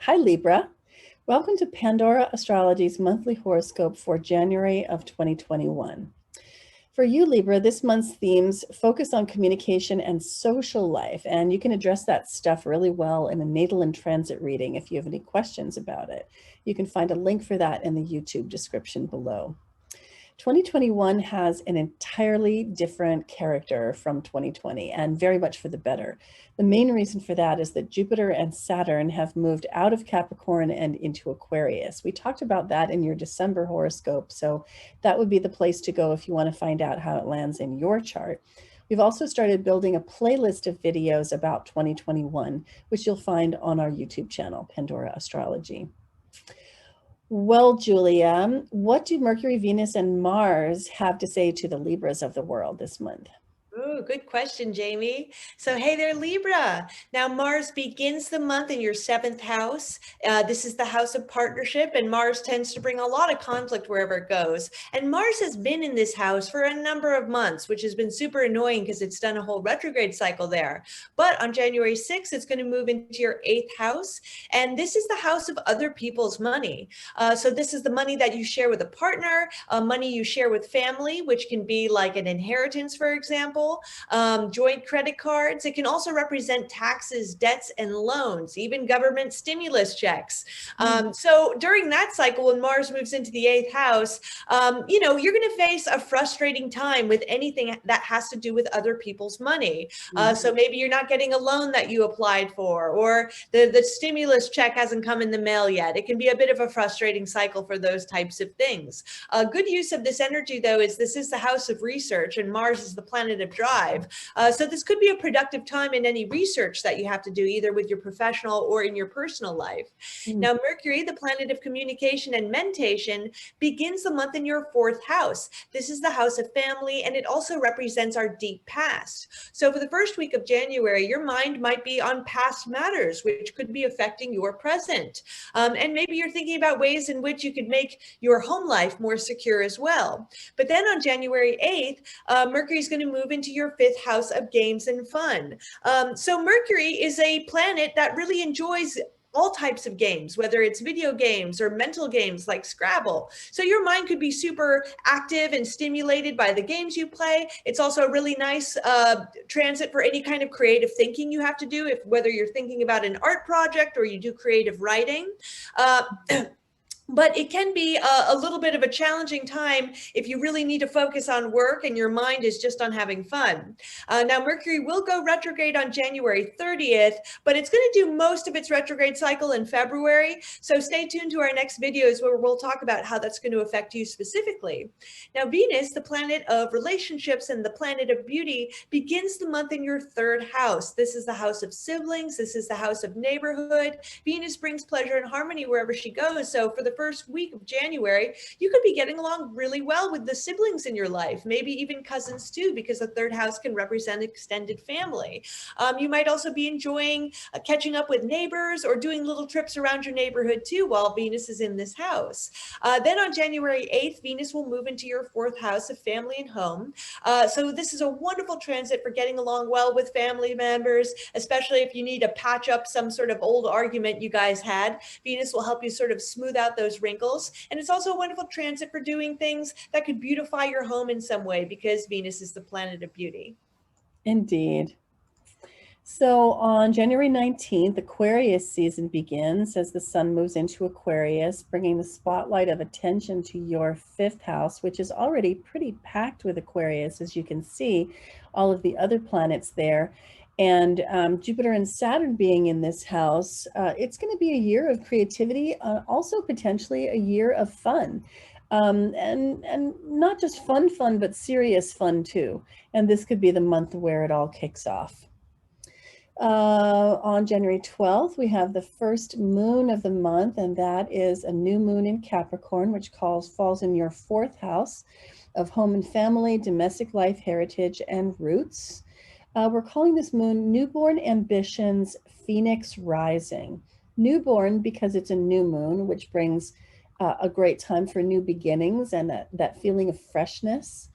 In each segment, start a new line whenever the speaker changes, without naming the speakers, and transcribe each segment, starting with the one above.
Hi, Libra. Welcome to Pandora Astrology's monthly horoscope for January of 2021. For you, Libra, this month's themes focus on communication and social life, and you can address that stuff really well in a Natal and Transit reading if you have any questions about it. You can find a link for that in the YouTube description below. 2021 has an entirely different character from 2020 and very much for the better. The main reason for that is that Jupiter and Saturn have moved out of Capricorn and into Aquarius. We talked about that in your December horoscope, so that would be the place to go if you want to find out how it lands in your chart. We've also started building a playlist of videos about 2021, which you'll find on our YouTube channel, Pandora Astrology. Well, Julia, what do Mercury, Venus, and Mars have to say to the Libras of the world this month?
Ooh, good question, Jamie. So, hey there, Libra. Now, Mars begins the month in your seventh house. This is the house of partnership, and Mars tends to bring a lot of conflict wherever it goes. And Mars has been in this house for a number of months, which has been super annoying because it's done a whole retrograde cycle there. But on January 6th, it's going to move into your eighth house. And this is the house of other people's money. So, this is the money that you share with a partner, money you share with family, which can be like an inheritance, for example. Joint credit cards. It can also represent taxes, debts, and loans, even government stimulus checks. So during that cycle, when Mars moves into the eighth house, you're going to face a frustrating time with anything that has to do with other people's money. So maybe you're not getting a loan that you applied for, or the stimulus check hasn't come in the mail yet. It can be a bit of a frustrating cycle for those types of things. Good use of this energy, though, is this is the house of research, and Mars is the planet of drive. So this could be a productive time in any research that you have to do, either with your professional or in your personal life. Now, Mercury, the planet of communication and mentation, begins the month in your fourth house. This is the house of family, and it also represents our deep past. So for the first week of January, your mind might be on past matters, which could be affecting your present. And maybe you're thinking about ways in which you could make your home life more secure as well. But then on January 8th, Mercury is going to move into your fifth house of games and fun. So Mercury is a planet that really enjoys all types of games, whether it's video games or mental games like Scrabble. So your mind could be super active and stimulated by the games you play. It's also a really nice transit for any kind of creative thinking you have to do, whether you're thinking about an art project or you do creative writing. But it can be a little bit of a challenging time if you really need to focus on work and your mind is just on having fun. Now, Mercury will go retrograde on January 30th, but it's going to do most of its retrograde cycle in February. So stay tuned to our next videos where we'll talk about how that's going to affect you specifically. Now, Venus, the planet of relationships and the planet of beauty, begins the month in your third house. This is the house of siblings. This is the house of neighborhood. Venus brings pleasure and harmony wherever she goes. So for the first week of January, you could be getting along really well with the siblings in your life, maybe even cousins too, because the third house can represent extended family. You might also be enjoying catching up with neighbors or doing little trips around your neighborhood too while Venus is in this house. Then on January 8th, Venus will move into your fourth house of family and home. So this is a wonderful transit for getting along well with family members, especially if you need to patch up some sort of old argument you guys had. Venus will help you sort of smooth out those wrinkles. And it's also a wonderful transit for doing things that could beautify your home in some way, because Venus is the planet of beauty.
Indeed. So on January 19th, Aquarius season begins as the sun moves into Aquarius, bringing the spotlight of attention to your fifth house, which is already pretty packed with Aquarius, as you can see all of the other planets there. And Jupiter and Saturn being in this house, it's going to be a year of creativity, also potentially a year of fun. And not just fun, but serious fun too. And this could be the month where it all kicks off. On January 12th, we have the first moon of the month, and that is a new moon in Capricorn, which falls in your fourth house of home and family, domestic life, heritage, and roots. We're calling this moon Newborn Ambitions Phoenix Rising. Newborn because it's a new moon, which brings a great time for new beginnings and that feeling of freshness.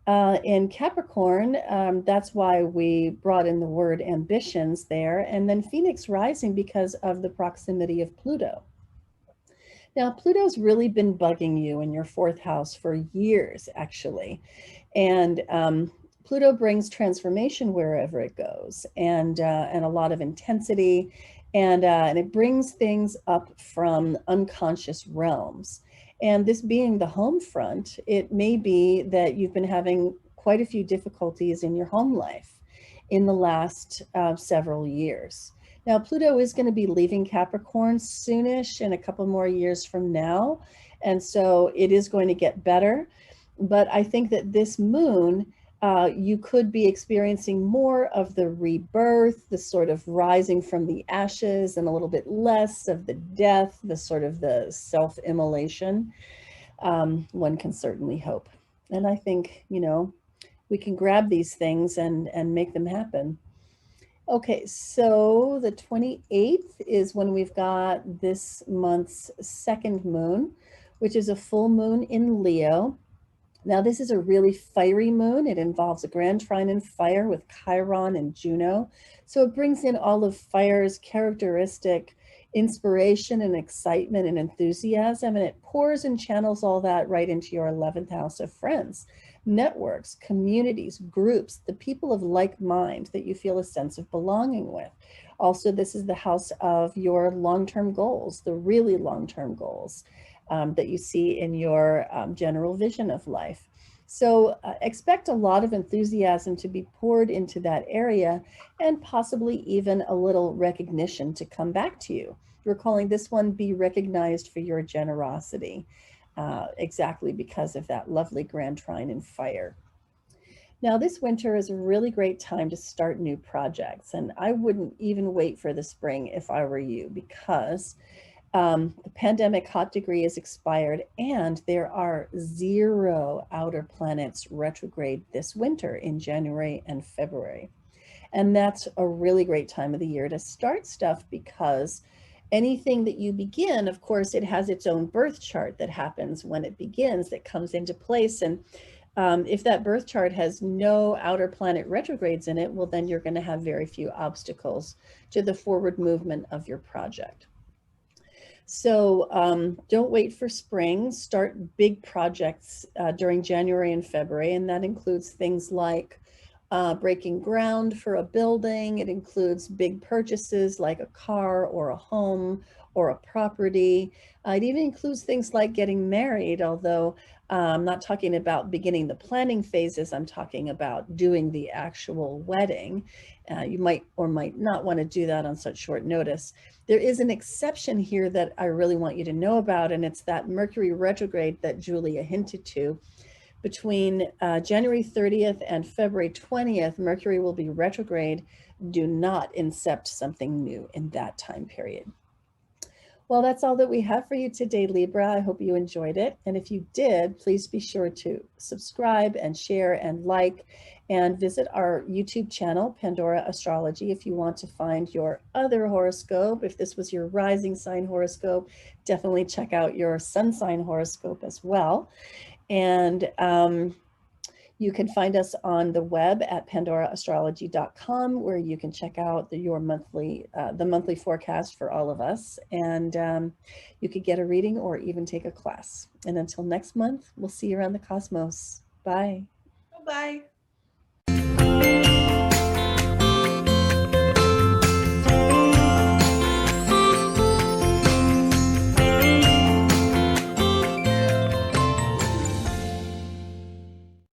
In Capricorn, that's why we brought in the word ambitions there. And then Phoenix rising because of the proximity of Pluto. Now, Pluto's really been bugging you in your fourth house for years, actually. And Pluto brings transformation wherever it goes, and a lot of intensity, and it brings things up from unconscious realms. And this being the home front, it may be that you've been having quite a few difficulties in your home life in the last several years. Now, Pluto is going to be leaving Capricorn soonish, in a couple more years from now. And so it is going to get better. But I think that this moon, you could be experiencing more of the rebirth, the sort of rising from the ashes, and a little bit less of the death, the sort of the self-immolation. One can certainly hope. And I think, we can grab these things and make them happen. Okay, so the 28th is when we've got this month's second moon, which is a full moon in Leo. Now, this is a really fiery moon. It involves a grand trine in fire with Chiron and Juno. So it brings in all of fire's characteristic inspiration and excitement and enthusiasm, and it pours and channels all that right into your 11th house of friends, networks, communities, groups, the people of like mind that you feel a sense of belonging with. Also, this is the house of your long-term goals, the really long-term goals that you see in your general vision of life. So expect a lot of enthusiasm to be poured into that area, and possibly even a little recognition to come back to you. We're calling this one Be Recognized for Your Generosity, exactly because of that lovely grand trine in fire. Now, this winter is a really great time to start new projects, and I wouldn't even wait for the spring if I were you, because the pandemic hot degree is expired, and there are 0 outer planets retrograde this winter in January and February. And that's a really great time of the year to start stuff, because anything that you begin, of course, it has its own birth chart that happens when it begins, that comes into place. And if that birth chart has no outer planet retrogrades in it, well, then you're going to have very few obstacles to the forward movement of your project. So don't wait for spring. Start big projects during January and February, and that includes things like breaking ground for a building. It includes big purchases like a car or a home or a property. It even includes things like getting married, although I'm not talking about beginning the planning phases. I'm talking about doing the actual wedding. You might or might not want to do that on such short notice. There is an exception here that I really want you to know about, and it's that Mercury retrograde that Julia hinted to. Between January 30th and February 20th, Mercury will be retrograde. Do not incept something new in that time period. Well, that's all that we have for you today, Libra. I hope you enjoyed it. And if you did, please be sure to subscribe and share and like, and visit our YouTube channel, Pandora Astrology, if you want to find your other horoscope. If this was your rising sign horoscope, definitely check out your sun sign horoscope as well. And you can find us on the web at pandoraastrology.com, where you can check out the monthly forecast for all of us. And you could get a reading or even take a class. And until next month, we'll see you around the cosmos. Bye.
Bye.